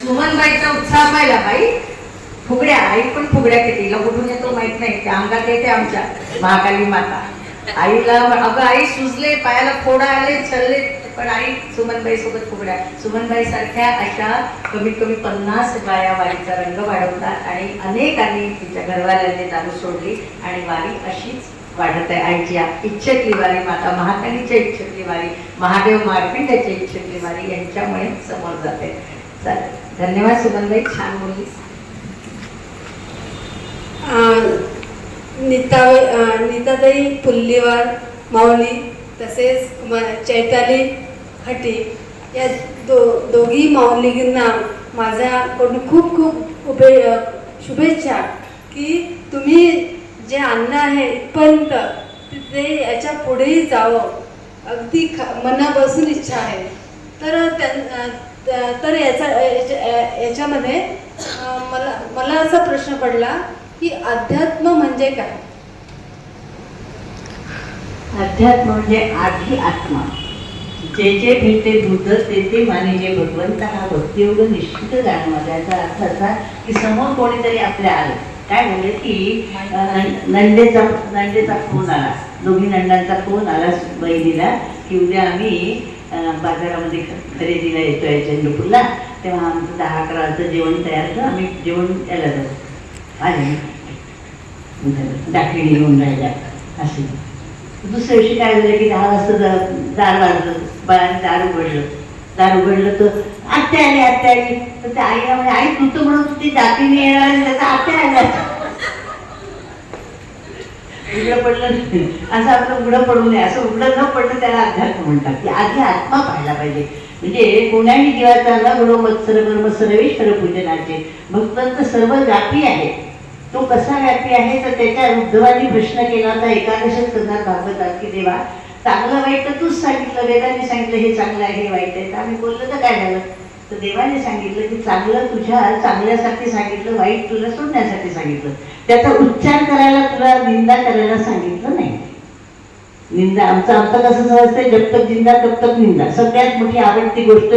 सुमनबाईचा उत्साह पाहिला बाई. फुगड्या, आई पण फुगड्या कितीला कुठून येतो माहित नाही, त्या अंगात येते आमच्या महाकाली माता. आईला अगं आई सुजले, पायाला फोडा आले, चलले, पण आई सुमनबाई सोबत फुगड्या. सुमनबाई सारख्या अशा कमीत कमी 50 बाया वारीचा रंग वाढवतात आणि अनेकांनी तिच्या घरवाल्यांनी दारू सोडली आणि वारी अशीच वाढत आहे. आईच्या इच्छेतली वारी, माता महाकालीच्या इच्छेतली वारी, महादेव मार्कंड्याच्या इच्छेतली वारी यांच्यामुळे समोर जाते. चालेल, धन्यवाद सुमनबाई, छान बोललीस. नीताताई पुल्लीवार माऊली तसेच चैताली हटी या दोघी माऊलींना माझ्याकडून खूप खूप शुभेच्छा की तुम्ही जे आणलं आहे इथपर्यंत ते याच्या पुढेही जावं, अगदी मनापासून इच्छा आहे. तर याच्यामध्ये मला असा प्रश्न पडला की अध्यात्म म्हणजे काय? अध्यात्म म्हणजे आधी आत्मा, जे जे भेटे दूध ते ते माने जे भगवंत, हा भक्तियोग निश्चित जाणवा. त्याचा अर्थ असा की समोर कोणीतरी आपल्या आलं, काय म्हणले की नंदेचा फोन आला, दोघी नंदांचा फोन आला बहिणीला की उद्या आम्ही बाजारामध्ये खरेदीला येतोय चंद्रपूरला, तेव्हा आमचं 10-11 वाजता जेवण तयार कर, आम्ही जेवण यायला जाऊ. आणि दाखली घेऊन राहिल्या असे. दुसऱ्या दिवशी काय झालं की 10 वाजता दार वाजलं, बाळाने दार उघडलं तर आत्या आली. तर त्या आईला म्हणजे आई तू तर म्हणत होती जातीने येणार आणि त्याचा आत्या आल्या. उघडं पडलं असं आपलं उघडं पडू नये, असं उघडं न पडलं त्याला अध्यात्म म्हणतात. की आधी आत्मा पाहायला पाहिजे. म्हणजे कोणाही जीवाचा न गुणो मत्सर कर्म सर्वेश्वर पूजनाचे. भगवंत सर्व व्यापी आहे. तो कसा व्यापी आहे तर त्याच्या उद्धवानी प्रश्न केला होता एकादशच करणार भागवतात की देवा चांगलं वाईट तर तूच सांगितलं, वेदाने सांगितलं हे चांगलं आहे हे वाईट आहे, तर आम्ही बोललं तर काय झालं. तर देवाने सांगितलं की चांगलं तुझ्या चांगल्यासाठी सांगितलं, वाईट तुला सोडण्यासाठी सांगितलं. त्याचा उच्चार करायला तुला निंदा करायला सांगितलं नाही. निंदा आमचं कसं समजतंय, जब तक जिंदा तब तक निंदा. सगळ्यात मोठी आवडती गोष्ट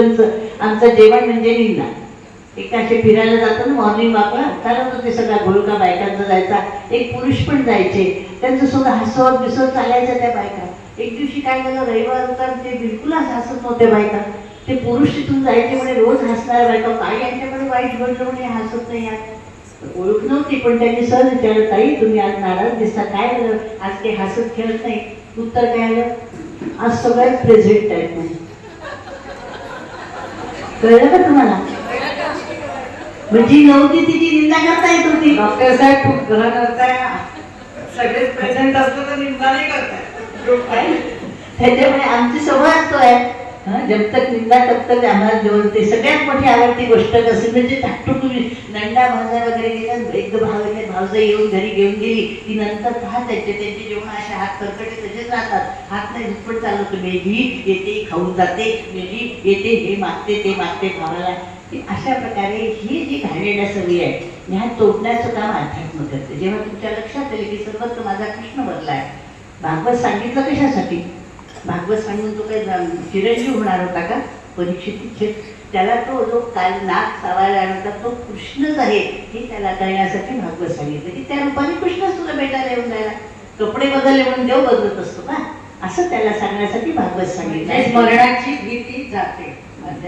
आमचं जेवण म्हणजे निंदा. एका असे फिरायला जातो ना मॉर्निंग वॉकला, चालत होते सगळा घोळका बायकांचा जायचा, एक पुरुष पण जायचे, त्यांचं सुद्धा हसवत बिसवत चालायच्या त्या बायका. एक दिवशी काय झालं, रविवार होता, ते बिलकुलच हसत नव्हते बायका. ते पुरुष तिथून जायचे म्हणे, रोज हसणाऱ्या बायका, काय यांच्याकडे वाईट घडलं म्हणे, हसत नाही. आज ओळख नव्हती पण त्यांनी सहज विचारलं, ताई तुम्ही आज नाराज दिसता, काय झालं, आज काही हसत खेळत नाही. उत्तर काय आलं, आज सगळ्यात प्रेझेंट आहेत म्हणे. कळलं का तुम्हाला? म्हणजे नव्हती तिची निंदा करता येत होती. डॉक्टर साहेब खूप ग्रह करताय, सगळेच प्रेझेंट असलं तर निंदा नाही करताय. त्याच्यामुळे आमची सवय तो आहे, जब तक निंदा तब तक आम्हाला जेवणते. सगळ्यात मोठी आवडती गोष्ट कशी म्हणजे टाकटुकू नंदा भाजा वगैरे गेल्या, एकदम भावजा येऊन घरी घेऊन गेली की नंतर पाहत त्यांचे जेवण असे हात करकटे तसेच राहतात, हात नाही झुटपट चालवतो. मेली येते खाऊन जाते, मेली येते हे मागते ते मागते खावायला. अशा प्रकारे ही जी घाणेरड्या सवयी आहे ह्या तोडण्याचं काम अध्यात्म करते. जेव्हा तुमच्या लक्षात येईल की सर्वत्र माझा कृष्ण भरला आहे. भागवत सांगितलं कशासाठी? भागवत सांगून तो काही चिरंजीव होणार होता का? परीक्षित त्याला तो जो काल नाक सावायला होता तो कृष्णच आहे हे त्याला कळण्यासाठी भागवत सांगितलं की त्या रूपाने कृष्णच तुला भेटायला येऊन जायला. कपडे बदलले म्हणून देव बदलत असतो का? असं त्याला सांगण्यासाठी भागवत सांगितलं. स्मरणाची भीती जाते,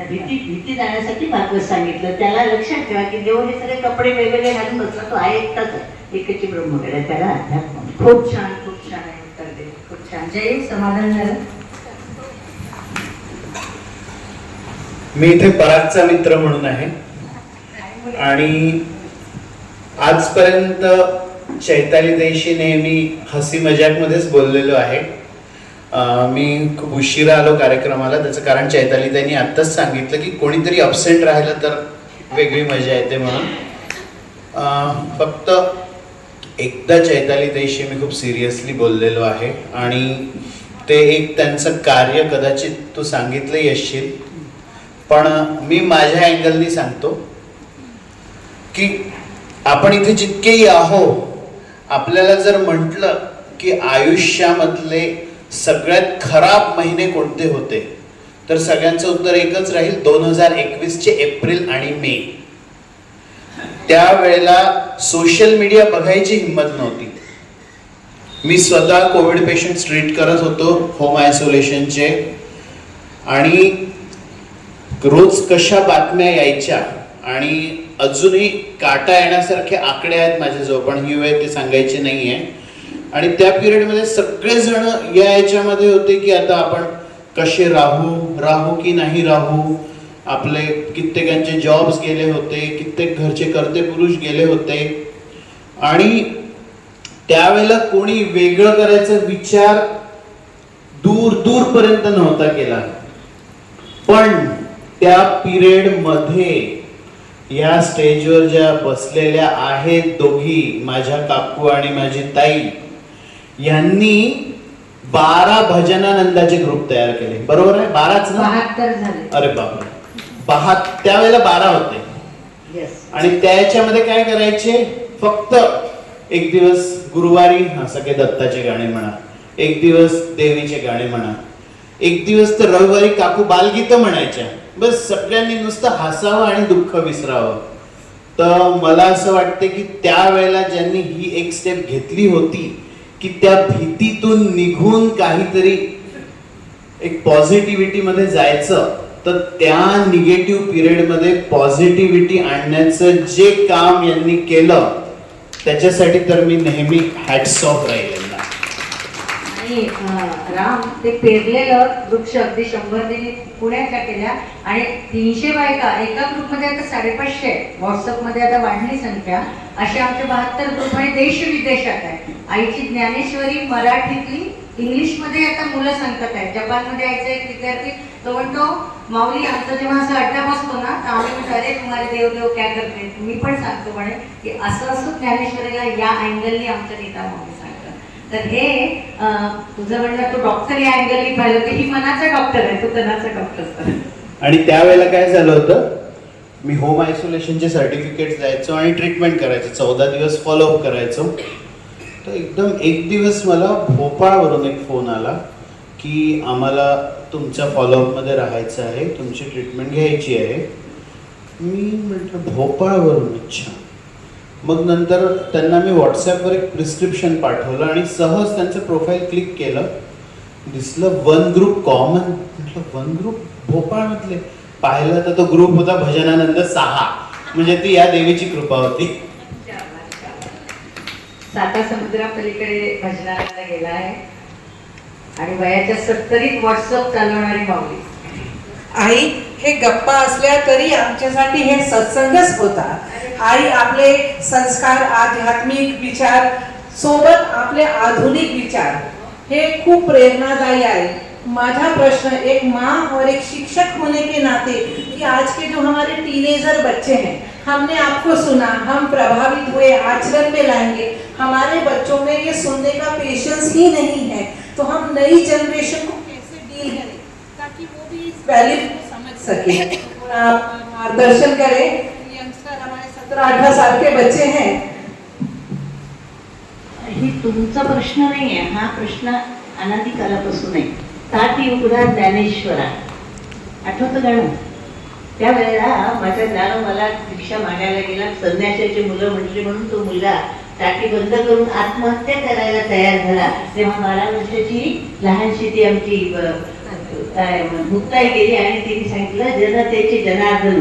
भीती जाण्यासाठी भागवत सांगितलं. त्याला लक्षात ठेवा की देव हे सगळे कपडे वेगवेगळे घालून बसला, तो आहे एकटाच आहे, एकची ब्रह्मकडे. त्याला अध्यात्म. खूप छान आहे उत्तर दे, खूप छान. जय, समाधान झालं. मी इथे परागचा मित्र म्हणून आहे आणि आजपर्यंत चैताली ताईशी नेहमी हसी मजाक मध्येच बोललेलो आहे. मी खूप उशिरा आलो कार्यक्रमाला, त्याचं कारण चैताली ताईंनी आत्ताच सांगितलं की कोणीतरी अब्सेंट राहिलं तर वेगळी मजा येते म्हणून. फक्त एकदा चैताली ताईशी मी खूप सिरियसली बोललेलो आहे आणि ते एक त्यांचं कार्य कदाचित तू सांगितलंही असशील, पण मी माझ्या अँगलनी सांगतो की आपण इथे जितकेही आहो, आपल्याला जर म्हटलं की आयुष्यामधले सगळ्यात खराब महिने कोणते होते तर सगळ्यांचं उत्तर एकच राहील, 2021चे एप्रिल आणि मे. त्यावेळेला सोशल मीडिया बघायची हिंमत नव्हती. मी स्वतः कोविड पेशंट ट्रीट करत होतो होम आयसोलेशनचे, आणि रोज कशा बातम्या यायच्या, आणि अजूनही काटा येण्यासारखे आकडे आहेत माझ्याजवळ, पण ही वेळ ते सांगायचे नाहीये. आणि त्या पिरियडमध्ये सगळेजण या याच्यामध्ये होते की आता आपण कसे राहू की नाही राहू. आपले कित्येकांचे जॉब्स गेले होते, कित्येक घरचे कर्ते पुरुष गेले होते, आणि त्यावेळेला कोणी वेगळं करायचा विचार दूर पर्यंत नव्हता केला. पण त्या पिरियड मध्ये या स्टेजवर ज्या बसलेल्या आहेत दोघी, माझ्या काकू आणि माझी ताई, यांनी 12 भजनानंदाचे ग्रुप तयार केले. बरोबर आहे? 12च ना? 72 झाले. अरे बापरे, त्यावेळेला 12 होते. Yes. आणि त्याच्यामध्ये काय करायचे, फक्त एक दिवस गुरुवारी सगळे दत्ताचे गाणे म्हणा, एक दिवस देवीचे गाणे म्हणा, एक दिवस तर रविवारी काकू बालगीतं म्हणायच्या. बस सगळ्यांनी नुसतं हसावं आणि दुःख विसरावं. तर मला असं वाटतं की त्यावेळेला ज्यांनी ही एक स्टेप घेतली होती की त्या भीतीतून निघून काहीतरी एक पॉझिटिव्हिटी मध्ये जायचं, तर त्या निगेटिव्ह पिरियड मध्ये पॉझिटिव्हिटी आणण्याचं जे काम यांनी केलं, त्याच्यासाठी तर मी नेहमी हॅट्स ऑफ राहील यांना. आणि राम, ते पेरलेलं वृक्ष अगदी 100 दिनी पुण्याच्या केल्या, आणि 300 बायका एका ग्रुपमध्ये आता 550 आहे. व्हॉट्सअपमध्ये आता वाढली संख्या. असे आमचे 72 ग्रुप आणि देश विदेशात आहे. आईची ज्ञानेश्वरी मराठीतली इंग्लिशमध्ये आता मुलं सांगतात आहे. जपानमध्ये यायचा एक विद्यार्थी, तो म्हणतो माऊली, आमचा जेव्हा असं अड्डा बसतो ना, तर आम्ही म्हणतो अरे तुम्हाला देव क्या करते. मी पण सांगतो म्हणे की असं ज्ञानेश्वरीला या अँगलनी आमच्या नीता माऊली सांगतात. तर हे तुझं म्हणणं, तू डॉक्टर या अँगलनी पाहिलं की ही मनाचा डॉक्टर आहे, तू तनाचा डॉक्टर. आणि त्यावेळेला काय झालं होतं, मी होम आयसोलेशनचे सर्टिफिकेट द्यायचो आणि ट्रीटमेंट करायचो, 14 दिवस फॉलोअप करायचो. तर एकदम एक दिवस मला भोपाळवरून एक फोन आला की आम्हाला तुमच्या फॉलोअपमध्ये राहायचं आहे, तुमची ट्रीटमेंट घ्यायची आहे. मी म्हटलं भोपाळवरून, अच्छा. मग नंतर त्यांना मी व्हॉट्सॲपवर एक प्रिस्क्रिप्शन पाठवलं आणि सहज त्यांचं प्रोफाईल क्लिक केलं, दिसलं 1 ग्रुप कॉमन. म्हटलं 1 ग्रुप भोपाळमधले. पाहिलं तर तो ग्रुप होता भजनानंद 6. म्हणजे ती या देवीची कृपा होती. साता समुद्रापलीकडे भजनाला गेला आहे आणि वयाच्या 70 व्हॉट्सअप चालवणारी माऊली. आई, हे गप्पा असल्या तरी आमच्यासाठी हे सत्संगच होता. आई आपले संस्कार, आध्यात्मिक विचार सोबत आपले आधुनिक विचार हे खूप प्रेरणादायी आहे. माझा प्रश्न एक माँ और एक शिक्षक होने के नाते कि आज के जो हमारे टीनेजर बच्चे हैं, हमने आपको सुना, हम प्रभावित हुए, आचरण में लाएंगे. हमारे बच्चों में ये सुनने का पेशेंस ही नहीं है, तो हम नई जनरेशन को कैसे डील करें ताकि वो भी इस वैल्यू को समझ सके. आप मार्गदर्शन करें. यंगस्टर हमारे 17-18 साल के बच्चे हैं. ही तुमचा प्रश्न नाही आहे, हा प्रश्न अनादी कालापासून आहे. ताटी उघडा ज्ञानेश्वरा, आठवतं गाणं? त्यावेळेला माझ्या ज्ञान मला भिक्षा मागायला गेला, संन्याशाची मुलं म्हटली म्हणून तो मुलगा टाकी बंद करून आत्महत्या करायला तयार झाला. तेव्हा 12 वर्षाची लहानशी ती आमची मुक्ताई गेली आणि तिने सांगितलं, जनतेचे जनार्दन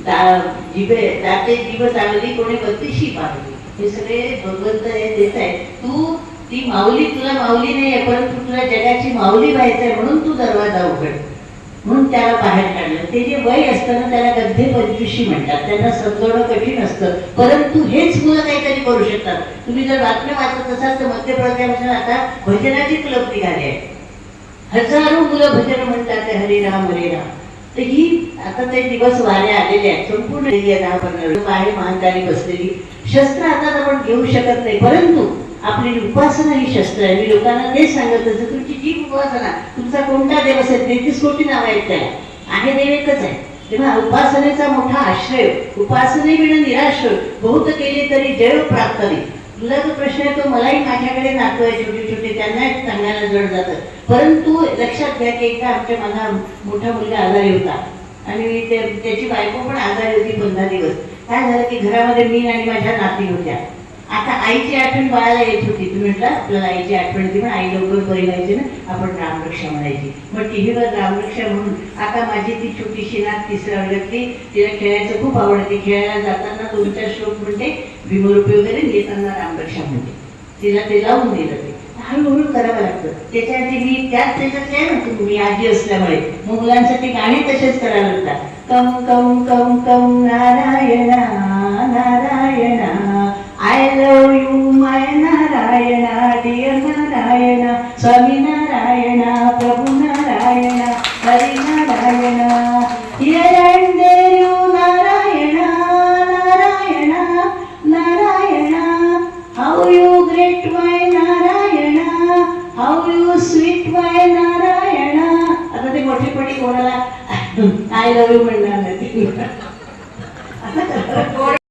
दाते जीव चांगली कोणी बत्तीशी पावली. हे सगळे भगवंत देत आहे. तू ती माऊली, तुला माऊली नाही आहे, परंतु तुला जगाची माऊली व्हायचं आहे, म्हणून तू दरवाजा उघड. म्हणून त्याला बाहेर काढलं. ते जे वय असतं ना, त्याला गद्धे 25 म्हणतात. त्यांना समजवणं कठीण असतं, परंतु हेच मुलं काहीतरी करू शकतात. तुम्ही जर बातम्या वाचत असाल तर मध्य प्रदेशात आता भजनाची क्लब निघाली आहे. हजारो मुलं भजन म्हणतात, हरे राम हरे राम. तर ही आता ते दिवस वारे आलेले आहेत. संपूर्ण 10-15 आहे महाकाली बसलेली. शस्त्र आता आपण घेऊ शकत नाही, परंतु आपली उपासना ही शस्त्र आहे. मी लोकांना तेच सांगत असते, तुमची जी उपासना, तुमचा कोणता देव असेल, 33 कोटी नाव आहेत त्याला, आहे देव एकच आहे. तेव्हा उपासनेचा मोठा आश्रय, उपासने विण निराश्रय, बहुत केले तरी जैव प्राप्त नाही. तुला जो प्रश्न आहे तो मलाही माझ्याकडे नातू आहे छोटे छोटे, त्यांना सांगायला जड जातं. परंतु लक्षात घ्या की एकदा आमच्या माझा मोठा मुलगा आजारी होता आणि त्याची बायको पण आजारी होती 15 दिवस. काय झालं की घरामध्ये मी आणि माझ्या नाती होत्या. आता आईची आठवण बाळाला येत होती. तुम्ही म्हटलं आपल्याला आईची आठवण येते, पण आई लवकर बरी व्हायची ना, आपण रामरक्षा म्हणायची. मग टीव्हीवर रामरक्षा म्हणून आता माझी ती छोटीशी नात 3ऱ्या वर्गातली, तिला खेळायचं खूप आवडते. खेळायला जाताना 2-4 श्लोक म्हणते, भीमरूपी वगैरे, येताना रामरक्षा म्हणते. तिला ते लावून दिलं. ते हळूहळू करावं लागतं. त्याच्यासाठी मी त्याच्यातले आहे ना, मी आजी असल्यामुळे मग मुलांसाठी गाणी तसेच करायला लागतात. Come come come come Narayana Narayana, I love you my Narayana, dear Narayana, Swami Narayana, प्रभू Narayana, Hari Narayana, here and there you Narayana Narayana Narayana, how you great my Narayana, how you sweet my Narayana. आता ते मोठेपणी कोणाला आय लव्ह यू म्हणणार नाही.